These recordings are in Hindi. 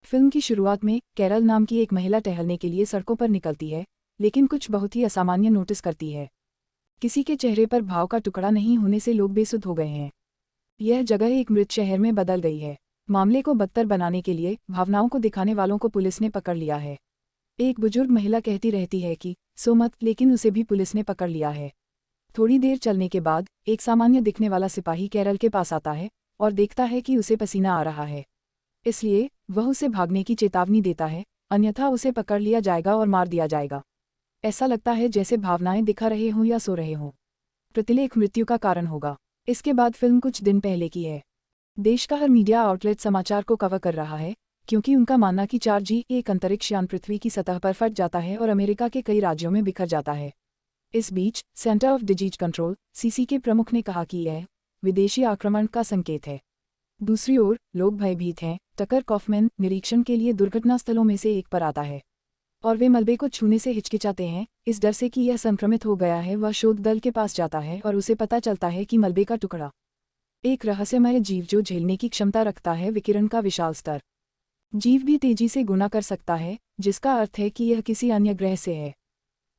फिल्म की शुरुआत में कैरल नाम की एक महिला टहलने के लिए सड़कों पर निकलती है, लेकिन कुछ बहुत ही असामान्य नोटिस करती है। किसी के चेहरे पर भाव का टुकड़ा नहीं होने से लोग बेसुध हो गए हैं। यह जगह एक मृत शहर में बदल गई है। मामले को बदतर बनाने के लिए भावनाओं को दिखाने वालों को पुलिस ने पकड़ लिया है। एक बुजुर्ग महिला कहती रहती है कि सो मत, लेकिन उसे भी पुलिस ने पकड़ लिया है। थोड़ी देर चलने के बाद एक सामान्य दिखने वाला सिपाही कैरल के पास आता है और देखता है कि उसे पसीना आ रहा है। इसलिए वह उसे भागने की चेतावनी देता है, अन्यथा उसे पकड़ लिया जाएगा और मार दिया जाएगा। ऐसा लगता है जैसे भावनाएं दिखा रहे हों या सो रहे हों। प्रतिलेख मृत्यु का कारण होगा। इसके बाद फिल्म कुछ दिन पहले की है। देश का हर मीडिया आउटलेट समाचार को कवर कर रहा है, क्योंकि उनका मानना कि 4G एक अंतरिक्ष यान पृथ्वी की सतह पर फट जाता है और अमेरिका के कई राज्यों में बिखर जाता है। इस बीच centre of disease control (CC) के प्रमुख ने कहा कि यह विदेशी आक्रमण का संकेत है। दूसरी ओर लोग भयभीत हैं। टकर कॉफमैन निरीक्षण के लिए दुर्घटना स्थलों में से एक पर आता है और वे मलबे को छूने से हिचकिचाते हैं, इस डर से कि यह संक्रमित हो गया है। वह शोध दल के पास जाता है और उसे पता चलता है कि मलबे का टुकड़ा एक रहस्यमय जीव जो झेलने की क्षमता रखता है विकिरण का विशाल स्तर। जीव भी तेजी से गुना कर सकता है, जिसका अर्थ है कि यह किसी अन्य ग्रह से है।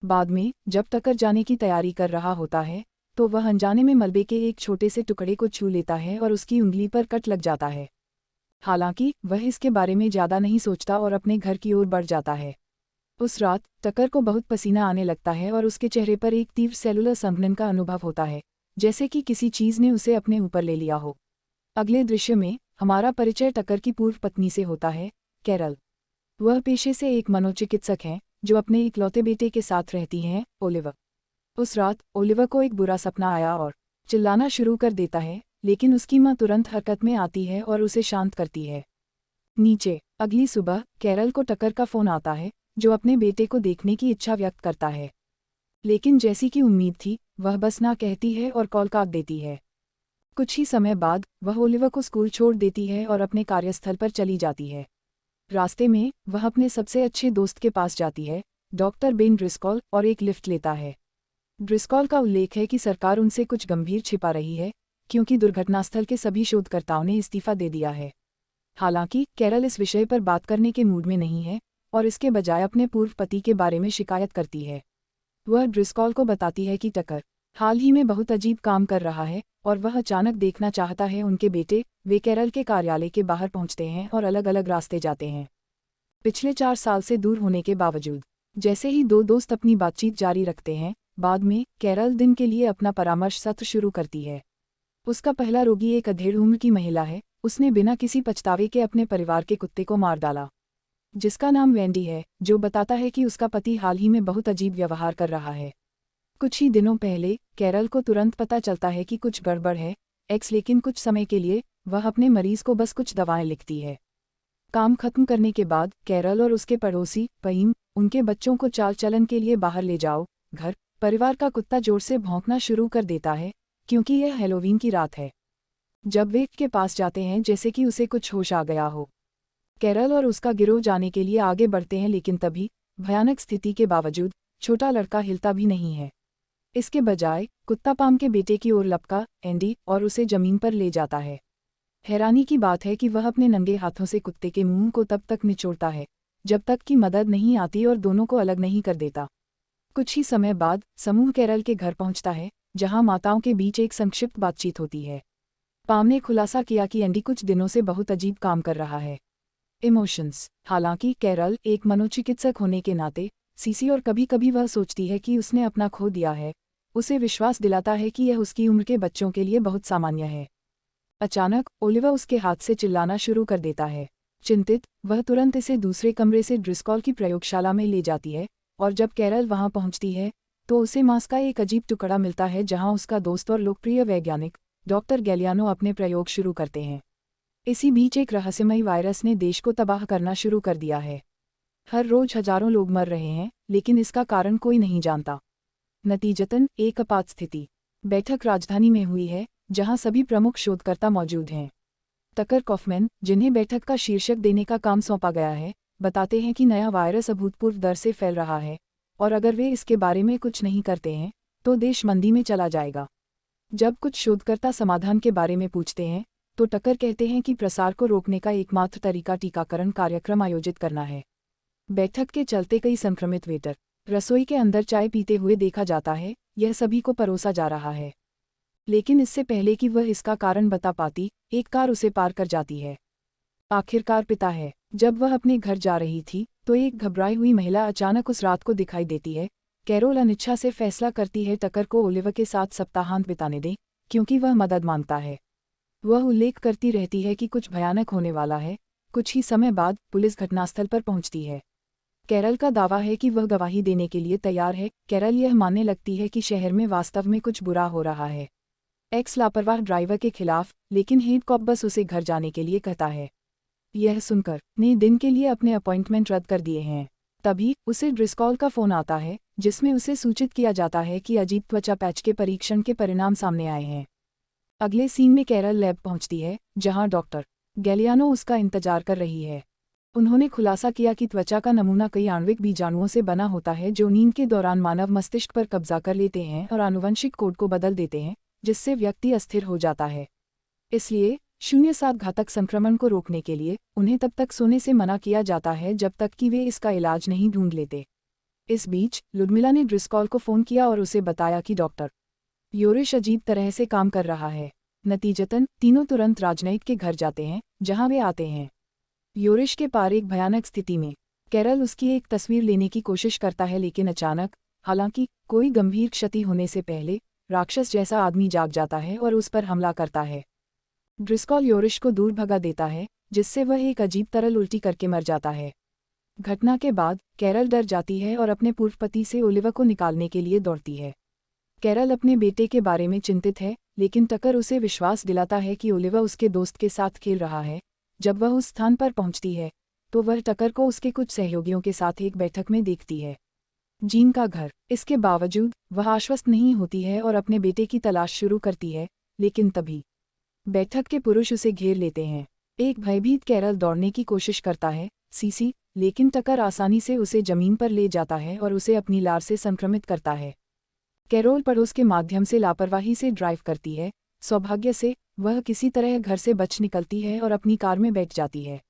बाद में जब टकर जाने की तैयारी कर रहा होता है तो वह अनजाने में मलबे के एक छोटे से टुकड़े को छू लेता है और उसकी उंगली पर कट लग जाता है। हालांकि वह इसके बारे में ज़्यादा नहीं सोचता और अपने घर की ओर बढ़ जाता है। उस रात टकर को बहुत पसीना आने लगता है और उसके चेहरे पर एक तीव्र सेलुलर संघनन का अनुभव होता है, जैसे कि किसी चीज़ ने उसे अपने ऊपर ले लिया हो। अगले दृश्य में हमारा परिचय टकर की पूर्व पत्नी से होता है, कैरल। वह पेशे से एक मनोचिकित्सक हैं जो अपने इकलौते बेटे के साथ रहती हैं, ओलिवर। उस रात ओलिवर को एक बुरा सपना आया और चिल्लाना शुरू कर देता है, लेकिन उसकी मां तुरंत हरकत में आती है और उसे शांत करती है। नीचे अगली सुबह कैरल को टकर का फोन आता है, जो अपने बेटे को देखने की इच्छा व्यक्त करता है। लेकिन जैसी कि उम्मीद थी, वह बस ना कहती है और कॉल काट देती है। कुछ ही समय बाद वह ओलिवर को स्कूल छोड़ देती है और अपने कार्यस्थल पर चली जाती है। रास्ते में वह अपने सबसे अच्छे दोस्त के पास जाती है, डॉक्टर बेन ड्रिस्कॉल, और एक लिफ्ट लेता है। ड्रिस्कॉल का उल्लेख है कि सरकार उनसे कुछ गंभीर छिपा रही है, क्योंकि दुर्घटनास्थल के सभी शोधकर्ताओं ने इस्तीफा दे दिया है। हालांकि कैरल इस विषय पर बात करने के मूड में नहीं है और इसके बजाय अपने पूर्व पति के बारे में शिकायत करती है। वह ड्रिस्कॉल को बताती है कि टकर हाल ही में बहुत अजीब काम कर रहा है और वह अचानक देखना चाहता है उनके बेटे। वे कैरल के कार्यालय के बाहर पहुंचते हैं और अलग अलग रास्ते जाते हैं। पिछले 4 साल से दूर होने के बावजूद जैसे ही दो दोस्त अपनी बातचीत जारी रखते हैं, बाद में कैरल दिन के लिए अपना परामर्श सत्र शुरू करती है। उसका पहला रोगी एक अधेड़ उम्र की महिला है। उसने बिना किसी पछतावे के अपने परिवार के कुत्ते को मार डाला, जिसका नाम वेंडी है, जो बताता है कि उसका पति हाल ही में बहुत अजीब व्यवहार कर रहा है। कुछ ही दिनों पहले कैरल को तुरंत पता चलता है कि कुछ गड़बड़ है, लेकिन कुछ समय के लिए वह अपने मरीज को बस कुछ दवाएं लिखती है। काम खत्म करने के बाद कैरल और उसके पड़ोसी पईम उनके बच्चों को चाल चलन के लिए बाहर ले जाओ घर। परिवार का कुत्ता जोर से भौंकना शुरू कर देता है, क्योंकि यह हैलोवीन की रात है। जब वे के पास जाते हैं जैसे कि उसे कुछ होश आ गया हो, कैरल और उसका गिरोह जाने के लिए आगे बढ़ते हैं, लेकिन तभी भयानक स्थिति के बावजूद छोटा लड़का हिलता भी नहीं है। इसके बजाय कुत्ता पाम के बेटे की ओर लपका एंडी और उसे जमीन पर ले जाता है। हैरानी की बात है कि वह अपने नंगे हाथों से कुत्ते के मुंह को तब तक निचोड़ता है जब तक कि मदद नहीं आती और दोनों को अलग नहीं कर देता। कुछ ही समय बाद समूह कैरल के घर पहुंचता है, जहां माताओं के बीच एक संक्षिप्त बातचीत होती है। पाम ने खुलासा किया कि एंडी कुछ दिनों से बहुत अजीब काम कर रहा है। इमोशंस। हालांकि कैरल एक मनोचिकित्सक होने के नाते सीसी और कभी कभी वह सोचती है कि उसने अपना खो दिया है, उसे विश्वास दिलाता है कि यह उसकी उम्र के बच्चों के लिए बहुत सामान्य है। अचानक ओलिवर उसके हाथ से चिल्लाना शुरू कर देता है। चिंतित वह तुरंत इसे दूसरे कमरे से ड्रिस्कॉल की प्रयोगशाला में ले जाती है और जब कैरल वहां पहुंचती है तो उसे मांस का एक अजीब टुकड़ा मिलता है, जहां उसका दोस्त और लोकप्रिय वैज्ञानिक डॉक्टर गैलियानो अपने प्रयोग शुरू करते हैं। इसी बीच एक रहस्यमयी वायरस ने देश को तबाह करना शुरू कर दिया है। हर रोज हजारों लोग मर रहे हैं, लेकिन इसका कारण कोई नहीं जानता। नतीजतन एक आपात स्थिति बैठक राजधानी में हुई है, जहां सभी प्रमुख शोधकर्ता मौजूद हैं। टकर कॉफमैन, जिन्हें बैठक का शीर्षक देने का काम सौंपा गया है, बताते हैं कि नया वायरस अभूतपूर्व दर से फैल रहा है और अगर वे इसके बारे में कुछ नहीं करते हैं तो देश मंदी में चला जाएगा। जब कुछ शोधकर्ता समाधान के बारे में पूछते हैं तो टकर कहते हैं कि प्रसार को रोकने का एकमात्र तरीका टीकाकरण कार्यक्रम आयोजित करना है। बैठक के चलते कई संक्रमित वेटर रसोई के अंदर चाय पीते हुए देखा जाता है, यह सभी को परोसा जा रहा है। लेकिन इससे पहले कि वह इसका कारण बता पाती, एक कार उसे पार कर जाती है। आखिरकार पिता है। जब वह अपने घर जा रही थी तो एक घबराई हुई महिला अचानक उस रात को दिखाई देती है। कैरोल अनिच्छा से फैसला करती है टकर को ओलिवर के साथ सप्ताहांत बिताने दें, क्योंकि वह मदद मांगता है। वह उल्लेख करती रहती है कि कुछ भयानक होने वाला है। कुछ ही समय बाद पुलिस घटनास्थल पर पहुंचती है। कैरल का दावा है कि वह गवाही देने के लिए तैयार है। कैरल यह मानने लगती है कि शहर में वास्तव में कुछ बुरा हो रहा है। एक्स लापरवाह ड्राइवर के खिलाफ, लेकिन हेड कॉप बस उसे घर जाने के लिए कहता है। यह सुनकर ने दिन के लिए अपने अपॉइंटमेंट रद्द कर दिए हैं। तभी उसे ड्रिस्कॉल का फोन आता है, जिसमें उसे सूचित किया जाता है कि अजीब त्वचा पैच के परीक्षण के परिणाम सामने आए हैं। अगले सीन में कैरल लैब पहुंचती है, जहां डॉक्टर गैलियानो उसका इंतजार कर रही है। उन्होंने खुलासा किया कि त्वचा का नमूना कई आणविक बीजाणुओं से बना होता है जो नींद के दौरान मानव मस्तिष्क पर कब्जा कर लेते हैं और आनुवंशिक कोड को बदल देते हैं, जिससे व्यक्ति अस्थिर हो जाता है। इसलिए 07 घातक संक्रमण को रोकने के लिए उन्हें तब तक सोने से मना किया जाता है जब तक कि वे इसका इलाज नहीं ढूंढ लेते। इस बीच लुडमिला ने ड्रिस्कॉल को फोन किया और उसे बताया कि डॉक्टर योरिश अजीब तरह से काम कर रहा है। नतीजतन तीनों तुरंत राजनयिक के घर जाते हैं, जहां वे आते हैं। योरिश के पार एक भयानक स्थिति में कैरल उसकी एक तस्वीर लेने की कोशिश करता है, लेकिन अचानक, हालांकि कोई गंभीर क्षति होने से पहले, राक्षस जैसा आदमी जाग जाता है और उस पर हमला करता है। ड्रिस्कॉल योरिश को दूर भगा देता है, जिससे वह एक अजीब तरल उल्टी करके मर जाता है। घटना के बाद कैरल डर जाती है और अपने पूर्व पति से ओलिवर को निकालने के लिए दौड़ती है। कैरल अपने बेटे के बारे में चिंतित है, लेकिन टकर उसे विश्वास दिलाता है कि ओलिवर उसके दोस्त के साथ खेल रहा है। जब वह उस स्थान पर पहुंचती है तो वह टकर को उसके कुछ सहयोगियों के साथ एक बैठक में देखती है। जीन का घर। इसके बावजूद वह आश्वस्त नहीं होती है और अपने बेटे की तलाश शुरू करती है, लेकिन तभी बैठक के पुरुष उसे घेर लेते हैं। एक भयभीत कैरल दौड़ने की कोशिश करता है, सीसी, लेकिन टकर आसानी से उसे जमीन पर ले जाता है और उसे अपनी लार से संक्रमित करता है। कैरोल पड़ोस के माध्यम से लापरवाही से ड्राइव करती है। सौभाग्य से वह किसी तरह घर से बच निकलती है और अपनी कार में बैठ जाती है,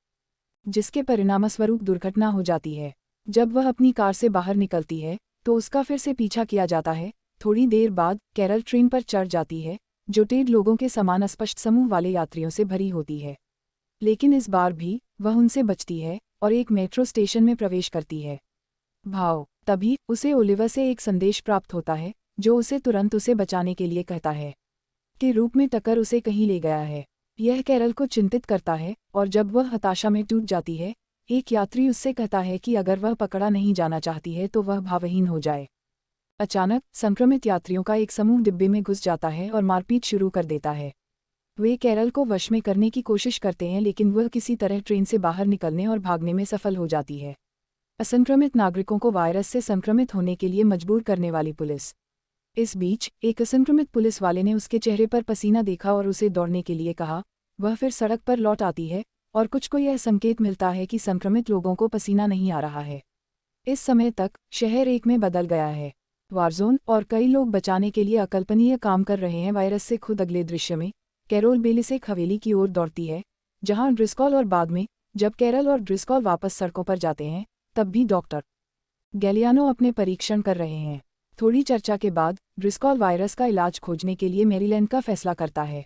जिसके परिणामस्वरूप दुर्घटना हो जाती है। जब वह अपनी कार से बाहर निकलती है तो उसका फिर से पीछा किया जाता है। थोड़ी देर बाद कैरल ट्रेन पर चढ़ जाती है, जो 1.5 लोगों के समान अस्पष्ट समूह वाले यात्रियों से भरी होती है। लेकिन इस बार भी वह उनसे बचती है और एक मेट्रो स्टेशन में प्रवेश करती है। तभी उसे ओलिवर से एक संदेश प्राप्त होता है, जो उसे तुरंत उसे बचाने के लिए कहता है के रूप में टकर उसे कहीं ले गया है। यह कैरल को चिंतित करता है और जब वह हताशा में टूट जाती है, एक यात्री उससे कहता है कि अगर वह पकड़ा नहीं जाना चाहती है तो वह भावहीन हो जाए। अचानक संक्रमित यात्रियों का एक समूह डिब्बे में घुस जाता है और मारपीट शुरू कर देता है। वे कैरल को वश में करने की कोशिश करते हैं, लेकिन वह किसी तरह ट्रेन से बाहर निकलने और भागने में सफल हो जाती है। असंक्रमित नागरिकों को वायरस से संक्रमित होने के लिए मजबूर करने वाली पुलिस। इस बीच एक असंक्रमित पुलिस वाले ने उसके चेहरे पर पसीना देखा और उसे दौड़ने के लिए कहा। वह फिर सड़क पर लौट आती है और कुछ को यह संकेत मिलता है कि संक्रमित लोगों को पसीना नहीं आ रहा है। इस समय तक शहर एक में बदल गया है, वारजोन, और कई लोग बचाने के लिए अकल्पनीय काम कर रहे हैं वायरस से। खुद अगले दृश्य में कैरोल बेलिस हवेली की ओर दौड़ती है, जहां ड्रिस्कॉल, और बाद में जब कैरल और ड्रिस्कॉल वापस सड़कों पर जाते हैं तब भी डॉक्टर गैलियानो अपने परीक्षण कर रहे हैं। थोड़ी चर्चा के बाद ड्रिस्कॉल वायरस का इलाज खोजने के लिए मैरीलैंड का फैसला करता है।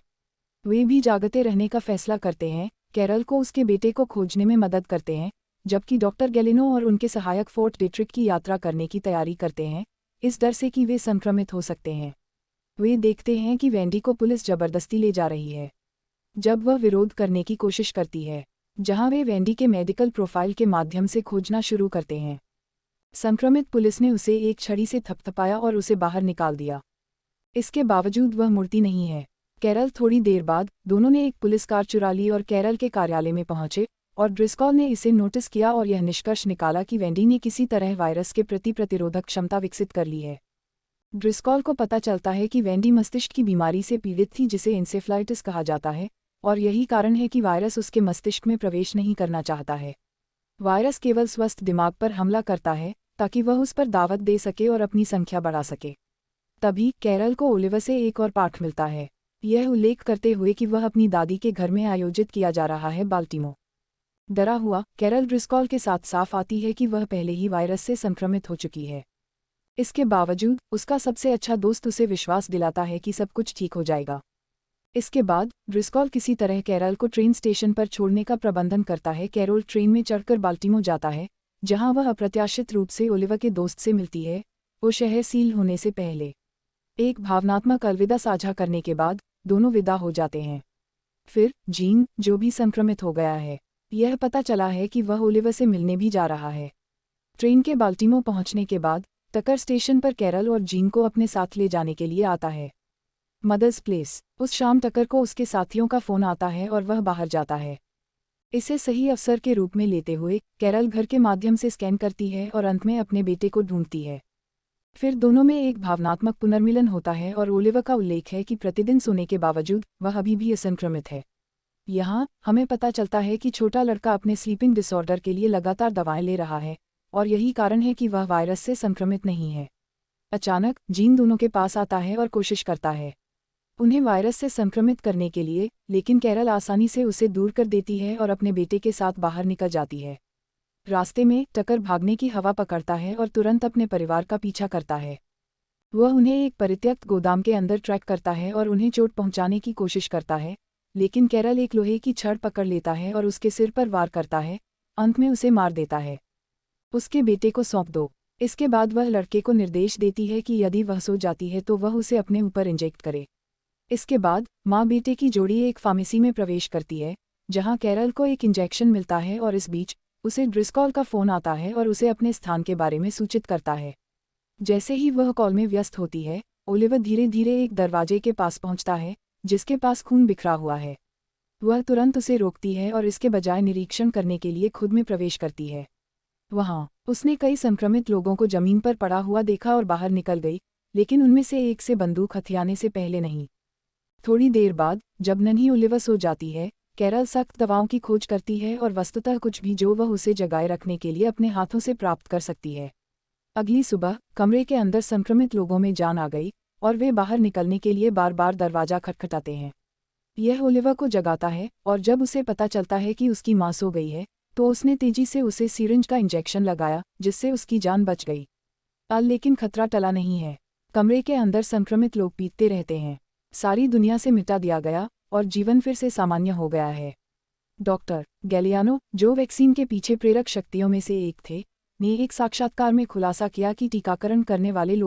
वे भी जागते रहने का फैसला करते हैं, कैरल को उसके बेटे को खोजने में मदद करते हैं, जबकि डॉक्टर गैलिनो और उनके सहायक फोर्ट डेट्रिक की यात्रा करने की तैयारी करते हैं, इस डर से कि वे संक्रमित हो सकते हैं। वे देखते हैं कि वेंडी को पुलिस जबरदस्ती ले जा रही है। जब वह विरोध करने की कोशिश करती है, जहां वे वेंडी के मेडिकल प्रोफाइल के माध्यम से खोजना शुरू करते हैं, संक्रमित पुलिस ने उसे एक छड़ी से थपथपाया और उसे बाहर निकाल दिया। इसके बावजूद वह मुड़ती नहीं है। कैरल थोड़ी देर बाद दोनों ने एक पुलिस कार चुरा ली और कैरल के कार्यालय में पहुंचे, और ड्रिस्कॉल ने इसे नोटिस किया और यह निष्कर्ष निकाला कि वेंडी ने किसी तरह वायरस के प्रति प्रतिरोधक क्षमता विकसित कर ली है। ड्रिस्कॉल को पता चलता है कि वेंडी मस्तिष्क की बीमारी से पीड़ित थी, जिसे इंसेफ्लाइटिस कहा जाता है, और यही कारण है कि वायरस उसके मस्तिष्क में प्रवेश नहीं करना चाहता है। वायरस केवल स्वस्थ दिमाग पर हमला करता है ताकि वह उस पर दावत दे सके और अपनी संख्या बढ़ा सके। तभी कैरल को ओलिवर से एक और पाठ मिलता है। यह उल्लेख करते हुए कि वह अपनी दादी के घर में आयोजित किया जा रहा है बाल्टीमोर। डरा हुआ कैरल ड्रिस्कॉल के साथ साफ आती है कि वह पहले ही वायरस से संक्रमित हो चुकी है। इसके बावजूद उसका सबसे अच्छा दोस्त उसे विश्वास दिलाता है कि सब कुछ ठीक हो जाएगा। इसके बाद ड्रिस्कॉल किसी तरह कैरल को ट्रेन स्टेशन पर छोड़ने का प्रबंधन करता है। कैरोल ट्रेन में चढ़कर बाल्टीमोर जाता है, जहां वह अप्रत्याशित रूप से ओलिवर के दोस्त से मिलती है। वो शहर सील होने से पहले एक भावनात्मक अलविदा साझा करने के बाद दोनों विदा हो जाते हैं। फिर जीन, जो भी संक्रमित हो गया है, यह पता चला है कि वह ओलिवर से मिलने भी जा रहा है। ट्रेन के बाल्टीमोर पहुंचने के बाद टकर स्टेशन पर कैरल और जीन को अपने साथ ले जाने के लिए आता है। Mother's place. उस शाम टकर को उसके साथियों का फोन आता है और वह बाहर जाता है। इसे सही अवसर के रूप में लेते हुए कैरल घर के माध्यम से स्कैन करती है और अंत में अपने बेटे को ढूंढती है। फिर दोनों में एक भावनात्मक पुनर्मिलन होता है और ओलिवर का उल्लेख है कि प्रतिदिन सोने के बावजूद वह अभी भी असंक्रमित है। यहाँ हमें पता चलता है कि छोटा लड़का अपने स्लीपिंग डिसऑर्डर के लिए लगातार दवाएं ले रहा है और यही कारण है कि वह वायरस से संक्रमित नहीं है। अचानक जीन दोनों के पास आता है और कोशिश करता है उन्हें वायरस से संक्रमित करने के लिए, लेकिन कैरल आसानी से उसे दूर कर देती है और अपने बेटे के साथ बाहर निकल जाती है। रास्ते में टकर भागने की हवा पकड़ता है और तुरंत अपने परिवार का पीछा करता है। वह उन्हें एक परित्यक्त गोदाम के अंदर ट्रैक करता है और उन्हें चोट पहुंचाने की कोशिश करता है, लेकिन कैरल एक लोहे की छड़ पकड़ लेता है और उसके सिर पर वार करता है, अंत में उसे मार देता है। उसके बेटे को सौंप दो। इसके बाद वह लड़के को निर्देश देती है कि यदि वह सो जाती है तो वह उसे अपने ऊपर इंजेक्ट करे। इसके बाद माँ बेटे की जोड़ी एक फार्मेसी में प्रवेश करती है, जहां कैरल को एक इंजेक्शन मिलता है और इस बीच उसे ड्रिस्कॉल का फोन आता है और उसे अपने स्थान के बारे में सूचित करता है। जैसे ही वह कॉल में व्यस्त होती है, ओलिवर धीरे धीरे एक दरवाजे के पास पहुंचता है, जिसके पास खून बिखरा हुआ है। वह तुरंत उसे रोकती है और इसके बजाय निरीक्षण करने के लिए खुद में प्रवेश करती है। वहां उसने कई संक्रमित लोगों को जमीन पर पड़ा हुआ देखा और बाहर निकल गई, लेकिन उनमें से एक से बंदूक हथियाने से पहले नहीं। थोड़ी देर बाद जब नन्ही ओलिवर सो जाती है, कैरल सख्त दवाओं की खोज करती है और वस्तुतः कुछ भी जो वह उसे जगाए रखने के लिए अपने हाथों से प्राप्त कर सकती है। अगली सुबह कमरे के अंदर संक्रमित लोगों में जान आ गई और वे बाहर निकलने के लिए बार बार दरवाजा खटखटाते हैं। यह ओलिवर को जगाता है और जब उसे पता चलता है कि उसकी मां सो गई है, तो उसने तेजी से उसे सिरिंज का इंजेक्शन लगाया, जिससे उसकी जान बच गई। लेकिन खतरा टला नहीं है। कमरे के अंदर संक्रमित लोग पीटते रहते हैं। सारी दुनिया से मिटा दिया गया और जीवन फिर से सामान्य हो गया है। डॉक्टर गैलियानो, जो वैक्सीन के पीछे प्रेरक शक्तियों में से एक थे, ने एक साक्षात्कार में खुलासा किया कि टीकाकरण करने वाले लोग